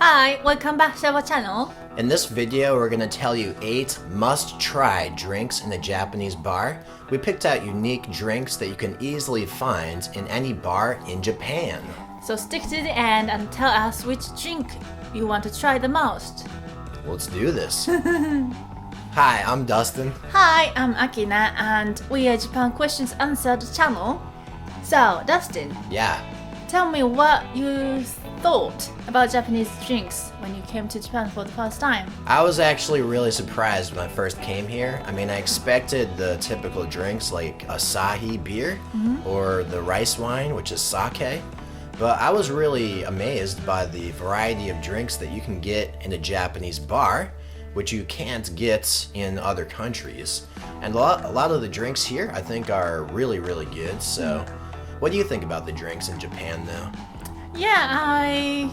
Hi, welcome back to our channel. In this video, we're going to tell you 8 must-try drinks in a Japanese bar. We picked out unique drinks that you can easily find in any bar in Japan. So stick to the end and tell us which drink you want to try the most. Let's do this. Hi, I'm Dustin. Hi, I'm Akina and we are Japan Questions Answered channel. So, Dustin. Yeah. Tell me what you thought about Japanese drinks when you came to Japan for the first time. I was actually really surprised when I first came here. I mean, I expected the typical drinks like Asahi Beer or the rice wine, which is sake. But I was really amazed by the variety of drinks that you can get in a Japanese bar, which you can't get in other countries. And a lot of the drinks here I think are really, really good. So what do you think about the drinks in Japan though? Yeah,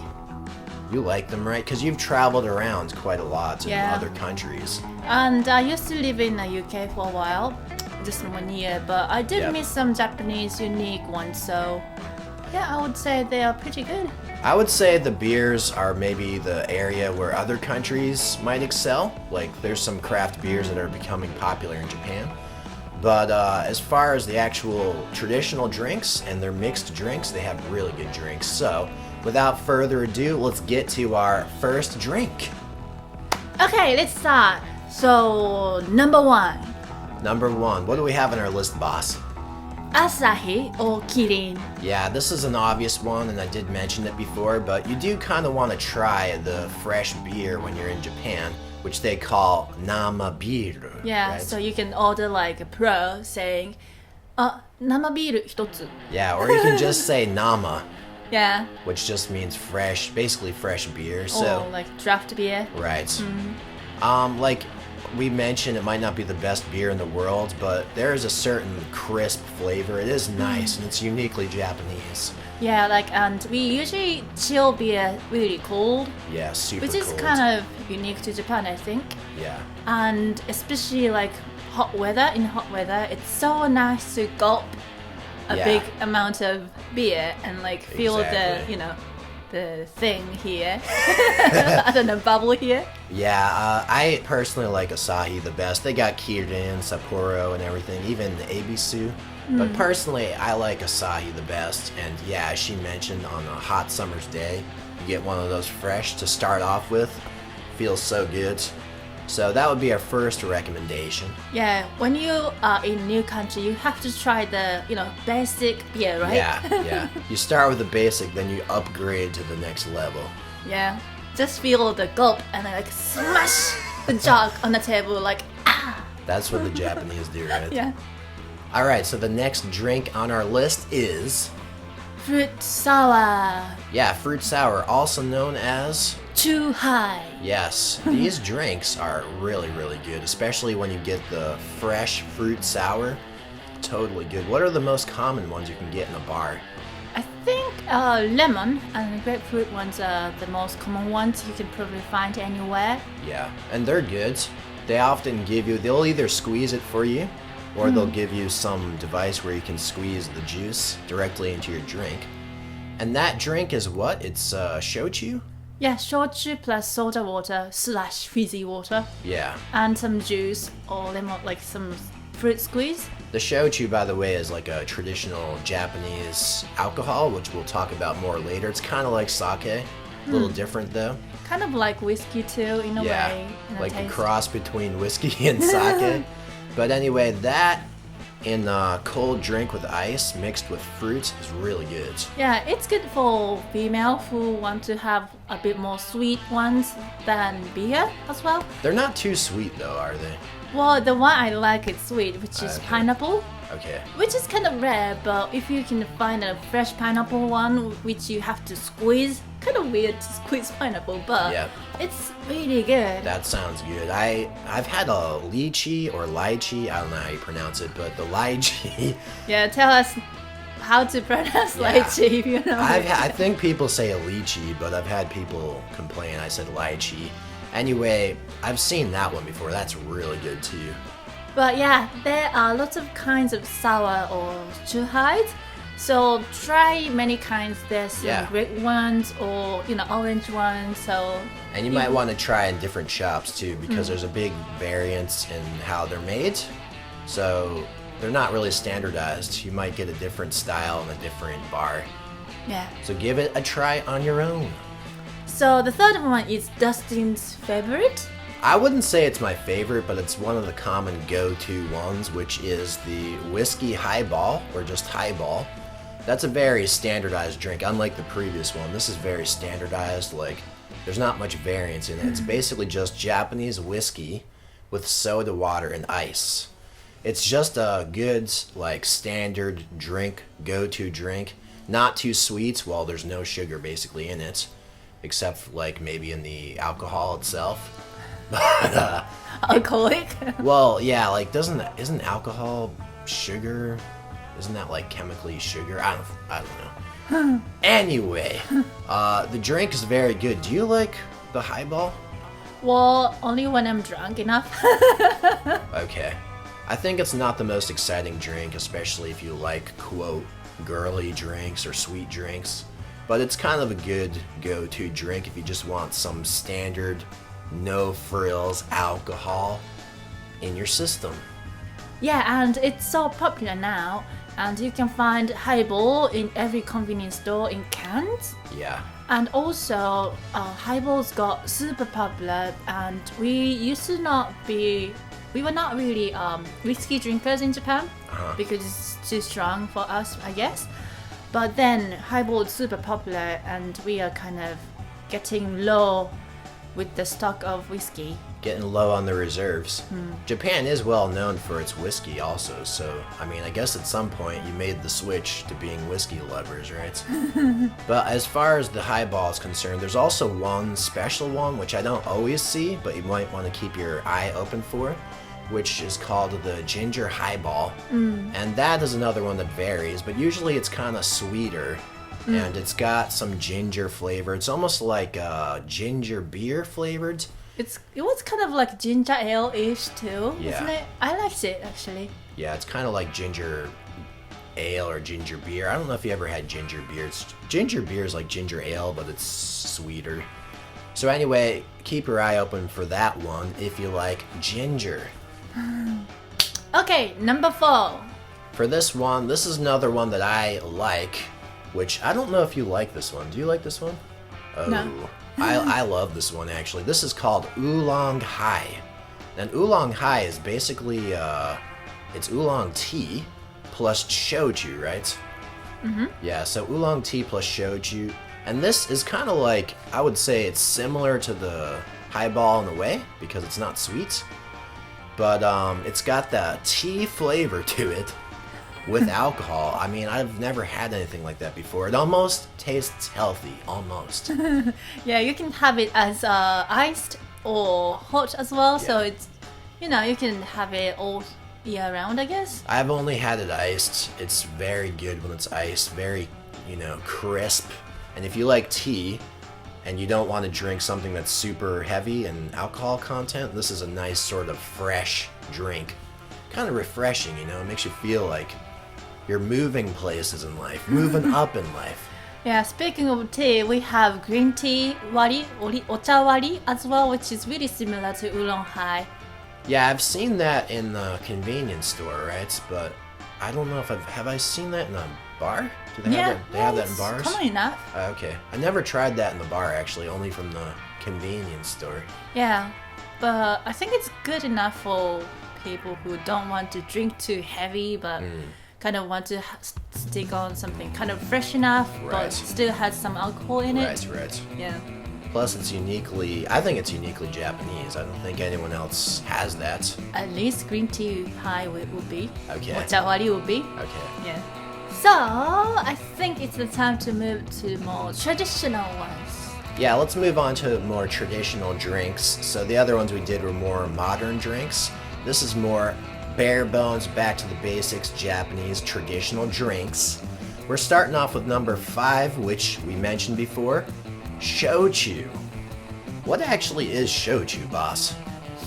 You like them, right? Because you've traveled around quite a lot in Yeah. other countries. And I used to live in the UK for a while, just 1 year, but I did Yep. miss some Japanese unique ones, so yeah, I would say they are pretty good. I would say the beers are maybe the area where other countries might excel. Like there's some craft beers that are becoming popular in Japan. But as far as the actual traditional drinks and their mixed drinks, they have really good drinks. So without further ado, let's get to our first drink. Okay, let's start. So, number 1, Number 1, what do we have on our list, boss? Asahi or Kirin. Yeah, this is an obvious one, and I did mention it before, but you do kind of want to try the fresh beer when you're in Japan, which they call nama beer. Yeah, right? so you can order like a pro saying, 生ビール1つ. Yeah, or you can just say nama, Yeah, which just means fresh, basically fresh beer. So, or like draft beer. right. Like we mentioned, it might not be the best beer in the world, but there is a certain crisp flavor. It is nice, and it's uniquely Japanese. Yeah, like, and we usually chill beer really cold, Yeah, super which is cold. kind of unique to Japan, I think. Yeah. And especially like hot weather, it's so nice to gulp a Yeah. big amount of beer and like feel Exactly. the thing here. I don't know, bubble here. Yeah, I personally like Asahi the best. They got Kirin, Sapporo, and everything, even Ebisu. But personally, I like Asahi the best. And yeah, as she mentioned, on a hot summer's day, you get one of those fresh to start off with. Feels so good. So that would be our first recommendation. Yeah, when you are in new country, you have to try the, basic beer, right? Yeah. You start with the basic, then you upgrade to the next level. Yeah. Just feel the gulp and then like smash the jug on the table like, ah! That's what the Japanese do, right? Yeah. Alright, so the next drink on our list is... Fruit sour. Yeah, fruit sour, also known as... Chuhai. Yes, these drinks are really, really good, especially when you get the fresh fruit sour. Totally good. What are the most common ones you can get in a bar? I think lemon and grapefruit ones are the most common ones you can probably find anywhere. Yeah, and they're good. They often give you, they'll either squeeze it for you, or they'll give you some device where you can squeeze the juice directly into your drink. And that drink is what? It's shochu? Yeah, shochu plus soda water / fizzy water Yeah. and some juice or lemon, like some fruit squeeze. The shochu, by the way, is like a traditional Japanese alcohol, which we'll talk about more later. It's kind of like sake, a little different though. Kind of like whiskey too, in a Yeah, way. in a like a taste. cross between whiskey and sake. But anyway, that in a cold drink with ice mixed with fruit is really good. Yeah, it's good for female who want to have a bit more sweet ones than beer as well. They're not too sweet though, are they? Well, the one I like is sweet, which is Okay. pineapple, Okay. which is kind of rare, but if you can find a fresh pineapple one, which you have to squeeze, kind of weird to squeeze pineapple, but Yeah. it's really good. That sounds good. I've had a lychee or lychee, I don't know how you pronounce it, but the lychee. Yeah, tell us how to pronounce Yeah. lychee if you know. I think people say a lychee, but I've had people complain I said lychee. Anyway, I've seen that one before. That's really good too. But yeah, there are lots of kinds of sour or chuhais. So try many kinds. There's some Yeah. grape ones or orange ones. So And you might want to try in different shops too, because there's a big variance in how they're made. So they're not really standardized. You might get a different style in a different bar. yeah. So give it a try on your own. So the third one is Dustin's favorite. I wouldn't say it's my favorite, but it's one of the common go-to ones, which is the whiskey highball, or just highball. That's a very standardized drink, unlike the previous one. This is very standardized, like, there's not much variance in it. It's basically just Japanese whiskey with soda water and ice. It's just a good, like, standard drink, go-to drink. Not too sweet, well, there's no sugar basically in it, except, like, maybe in the alcohol itself. But, Alcoholic. well, yeah, like, isn't alcohol sugar? Isn't that like chemically sugar? I don't know. Anyway, the drink is very good. Do you like the highball? Well, only when I'm drunk enough. Okay. I think it's not the most exciting drink, especially if you like, quote, girly drinks or sweet drinks. But it's kind of a good go-to drink if you just want some standard, no frills alcohol in your system. Yeah, and it's so popular now. And you can find Highball in every convenience store in cans. Yeah. And also, Highball's got super popular, and we were not really whiskey drinkers in Japan because it's too strong for us, I guess. But then Highball is super popular, and we are kind of getting low with the stock of whiskey. Getting low on the reserves. Japan is well known for its whiskey also, so I mean, I guess at some point you made the switch to being whiskey lovers, right? But as far as the highball is concerned, there's also one special one which I don't always see, but you might want to keep your eye open for, which is called the ginger highball. And that is another one that varies, but usually it's kind of sweeter. And it's got some ginger flavor. It's almost like ginger beer flavored. It was kind of like ginger ale-ish too, Yeah. isn't it? I liked it actually. Yeah, it's kind of like ginger ale or ginger beer. I don't know if you ever had ginger beer. Ginger beer is like ginger ale, but it's sweeter. So anyway, keep your eye open for that one if you like ginger. Okay, number 4. For this one, this is another one that I like, which I don't know if you like this one. Do you like this one? Oh, No. I love this one actually. This is called Oolong Hai. And Oolong Hai is basically, it's oolong tea plus shochu, right? Yeah, so oolong tea plus shochu. And this is kind of like, I would say it's similar to the highball in a way, because it's not sweet. But it's got that tea flavor to it with alcohol. I mean, I've never had anything like that before. It almost tastes healthy, almost. Yeah, you can have it as iced or hot as well. So it's, you can have it all year round, I guess. I've only had it iced. It's very good when it's iced, very, crisp. And if you like tea and you don't want to drink something that's super heavy in alcohol content, this is a nice sort of fresh drink. Kind of refreshing, it makes you feel like you're moving places in life, moving up in life. Yeah, speaking of tea, we have green tea wari, ocha wari as well, which is really similar to Oolong Hai. Yeah, I've seen that in the convenience store, right? But I don't know if have I seen that in a bar? Do they have that? They have that in it's bars? common enough. Okay, I never tried that in the bar actually, only from the convenience store. Yeah, but I think it's good enough for people who don't want to drink too heavy, but kind of want to stick on something kind of fresh enough, Right. but still has some alcohol in it. Right. Yeah. Plus, I think it's uniquely Japanese. I don't think anyone else has that. At least green tea high would be. Okay. Ocha wari would be. Okay. Yeah. So, I think it's the time to move to more traditional ones. Yeah, let's move on to more traditional drinks. So the other ones we did were more modern drinks. This is more bare bones, back to the basics, Japanese traditional drinks. We're starting off with number 5, which we mentioned before, Shochu. What actually is Shochu, boss?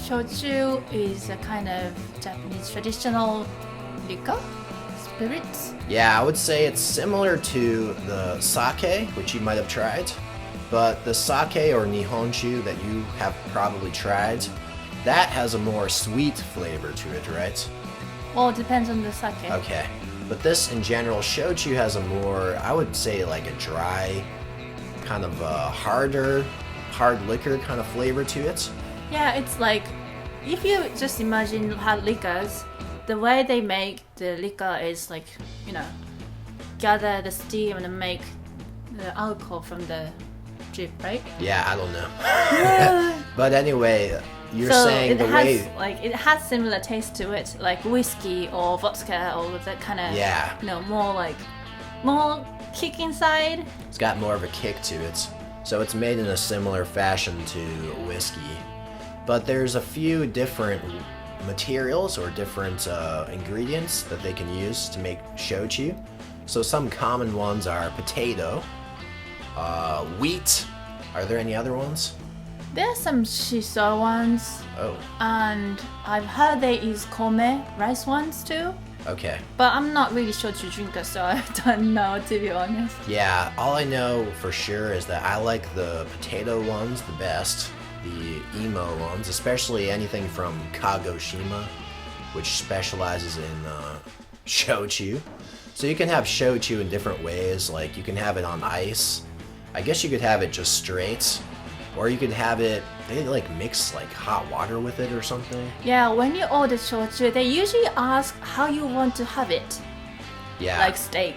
Shochu is a kind of Japanese traditional liquor. spirits. Yeah, I would say it's similar to the sake, which you might have tried. But the sake or Nihonshu that you have probably tried, that has a more sweet flavor to it, right? Well, it depends on the sake. Okay. But this, in general, Shochu has a more, I would say, like a dry, kind of hard liquor kind of flavor to it. Yeah, it's like, if you just imagine hard liquors, the way they make the liquor is like, gather the steam and make the alcohol from the drip, right? Yeah, I don't know. But anyway, you're saying the way... it has similar taste to it, like whiskey or vodka or that kind of, more kick inside. It's got more of a kick to it. So it's made in a similar fashion to whiskey. But there's a few different materials or different ingredients that they can use to make shochu. So some common ones are potato, wheat. Are there any other ones? There's some shiso ones. Oh. And I've heard they use kome rice ones too. Okay. But I'm not really shochu drinker, so I don't know, to be honest. Yeah, all I know for sure is that I like the potato ones the best. The emo ones, especially anything from Kagoshima, which specializes in shochu. So you can have shochu in different ways, like you can have it on ice. I guess you could have it just straight, or you could have it, they like mix like hot water with it or something. Yeah, when you order shochu, they usually ask how you want to have it. Yeah. Like steak.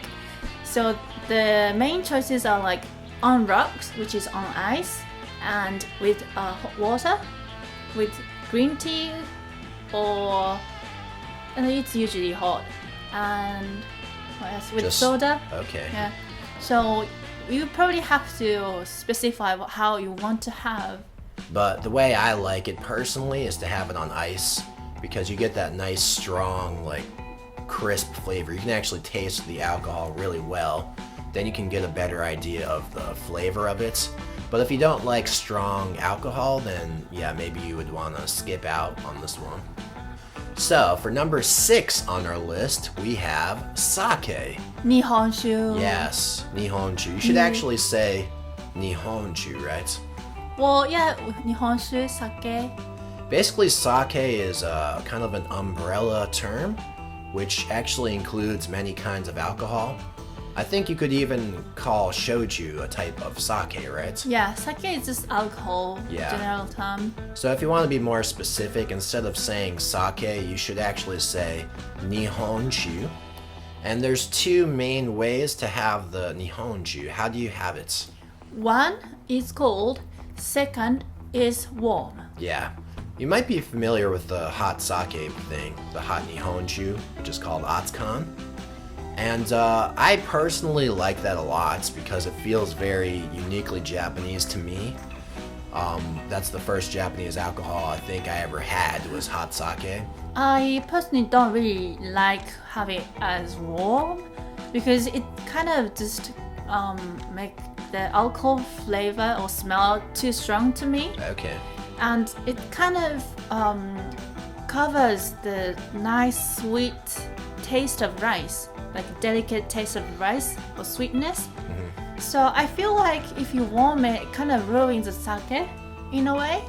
So the main choices are like on rocks, which is on ice, and with hot water, with green tea, and it's usually hot, and what else? With just soda. Okay. Yeah. So you probably have to specify how you want to have. But the way I like it personally is to have it on ice, because you get that nice strong like crisp flavor. You can actually taste the alcohol really well. Then you can get a better idea of the flavor of it. But if you don't like strong alcohol, then yeah, maybe you would want to skip out on this one. So for number 6 on our list, we have sake. Nihonshu. Yes, Nihonshu. You should actually say Nihonshu, right? Well, yeah, Nihonshu, sake. Basically, sake is kind of an umbrella term, which actually includes many kinds of alcohol. I think you could even call shochu a type of sake, right? Yeah, sake is just alcohol, general term. So if you want to be more specific, instead of saying sake, you should actually say Nihonshu. And there's 2 main ways to have the Nihonshu. How do you have it? One is cold, second is warm. Yeah. You might be familiar with the hot sake thing, the hot Nihonshu, which is called Atsukan. And I personally like that a lot because it feels very uniquely Japanese to me. That's the first Japanese alcohol I think I ever had was hot sake. I personally don't really like having it as warm because it kind of just make the alcohol flavor or smell too strong to me. Okay. And it kind of covers the nice sweet taste of rice, like delicate taste of rice or sweetness. Mm-hmm. So I feel like if you warm it, it kind of ruins the sake in a way.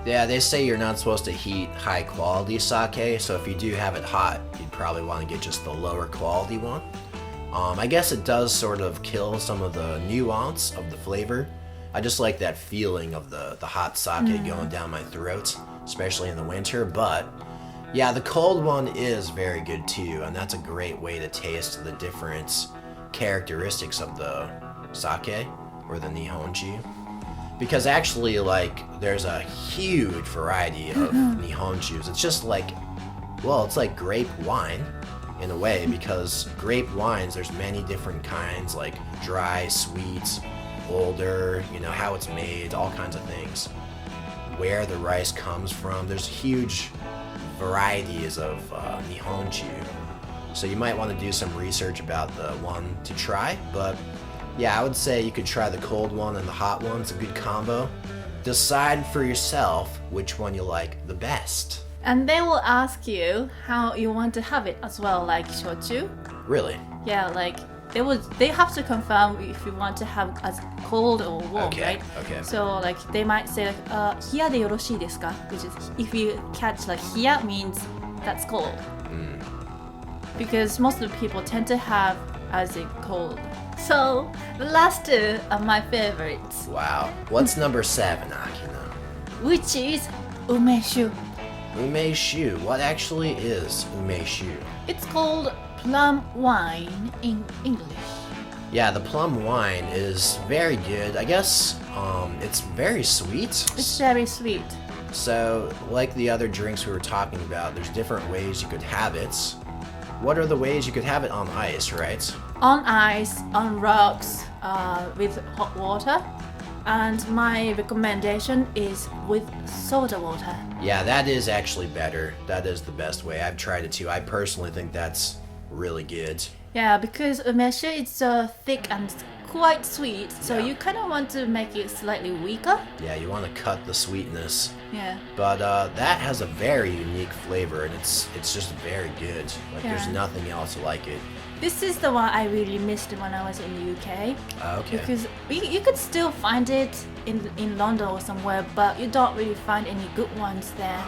Yeah, they say you're not supposed to heat high quality sake, so if you do have it hot, you'd probably want to get just the lower quality one. I guess it does sort of kill some of the nuance of the flavor. I just like that feeling of the hot sake going down my throat, especially in the winter, but yeah, the cold one is very good too, and that's a great way to taste the different characteristics of the sake, or the Nihonshu. Because actually, like, there's a huge variety of Nihonshus. It's just like, well, it's like grape wine, in a way, because grape wines, there's many different kinds, like dry, sweet, older, how it's made, all kinds of things. Where the rice comes from, there's huge varieties of Nihonshu. So you might want to do some research about the one to try, but yeah, I would say you could try the cold one and the hot one. It's a good combo. Decide for yourself which one you like the best. And they will ask you how you want to have it as well, like shochu. Really? Yeah, like they have to confirm if you want to have as cold or warm, Okay, right? okay. So like they might say like 冷やでよろしいですか? Which is if you catch like 冷や means that's cold. Because most of the people tend to have as a cold. So the last two are my favorites, Wow. What's number 7, Akina? which is Umeshu. Umeshu. What actually is Umeshu? It's called plum wine in English. Yeah, the plum wine is very good. I guess it's very sweet. It's very sweet. So, like the other drinks we were talking about, there's different ways you could have it. What are the ways you could have it on ice, right? On ice, on rocks, with hot water. And my recommendation is with soda water. Yeah, that is actually better. That is the best way. I've tried it too. I personally think that's really good. Yeah, because umeshu is thick and quite sweet, so Yeah. you kind of want to make it slightly weaker. Yeah, you want to cut the sweetness. Yeah. But that has a very unique flavor, and it's just very good. Like there's Yeah. nothing else like it. This is the one I really missed when I was in the UK. Okay. Because you could still find it in London or somewhere, but you don't really find any good ones there.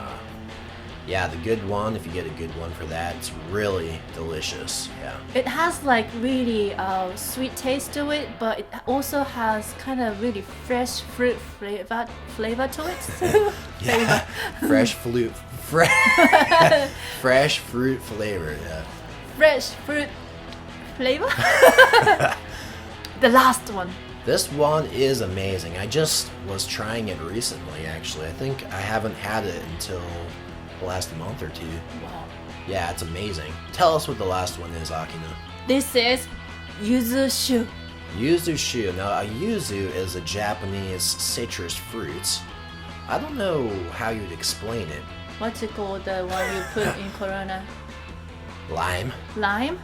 Yeah, the good one, if you get a good one for that, it's really delicious. Yeah. It has like really sweet taste to it, but it also has kind of really fresh fruit flavor to it. Yeah. fresh fruit flavor, yeah. Fresh fruit flavor. The last one. This one is amazing. I just was trying it recently, actually. I think I haven't had it until the last month or two. Wow. Yeah, it's amazing. Tell us what the last one is, Akina. This is Yuzushu. Yuzushu. Now, a yuzu is a Japanese citrus fruit. I don't know how you'd explain it. What's it called? The one you put in Corona? Lime. Lime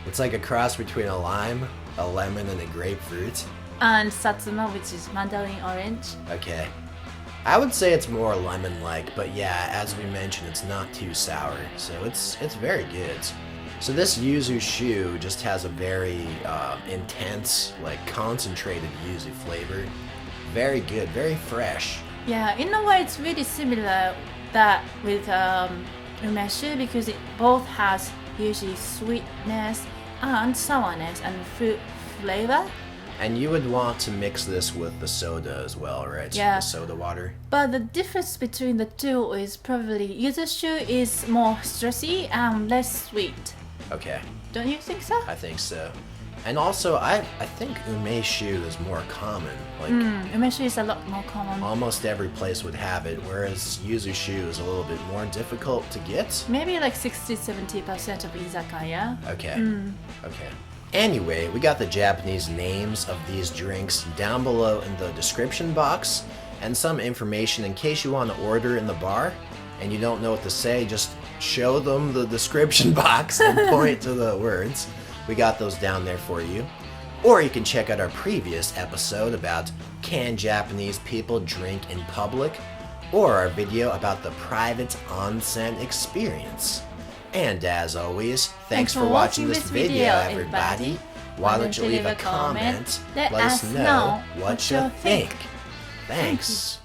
It's like a cross between a lime, a lemon, and a grapefruit. and satsuma, which is mandarin orange. Okay. I would say it's more lemon-like, but yeah, as we mentioned, it's not too sour, so it's very good. So this Yuzushu just has a very intense, like concentrated yuzu flavor. Very good, very fresh. Yeah, in a way, it's really similar that with umeshu because it both has usually sweetness and sourness and fruit flavor. And you would want to mix this with the soda as well, right? Yeah. The soda water. But the difference between the two is probably Yuzushu is more stressy and less sweet. Okay, Don't you think so? I think so. And also, I think umeshu is more common. Like, Umeshu is a lot more common. almost every place would have it, whereas Yuzushu is a little bit more difficult to get. Maybe like 60-70% of Izakaya. Okay. Okay. Anyway, we got the Japanese names of these drinks down below in the description box, and some information in case you want to order in the bar and you don't know what to say, just show them the description box and point to the words. We got those down there for you. Or you can check out our previous episode about can Japanese people drink in public, or our video about the private onsen experience. And as always, thanks for watching this video, everybody. Why don't you leave a comment? Let us know what you think. Thanks.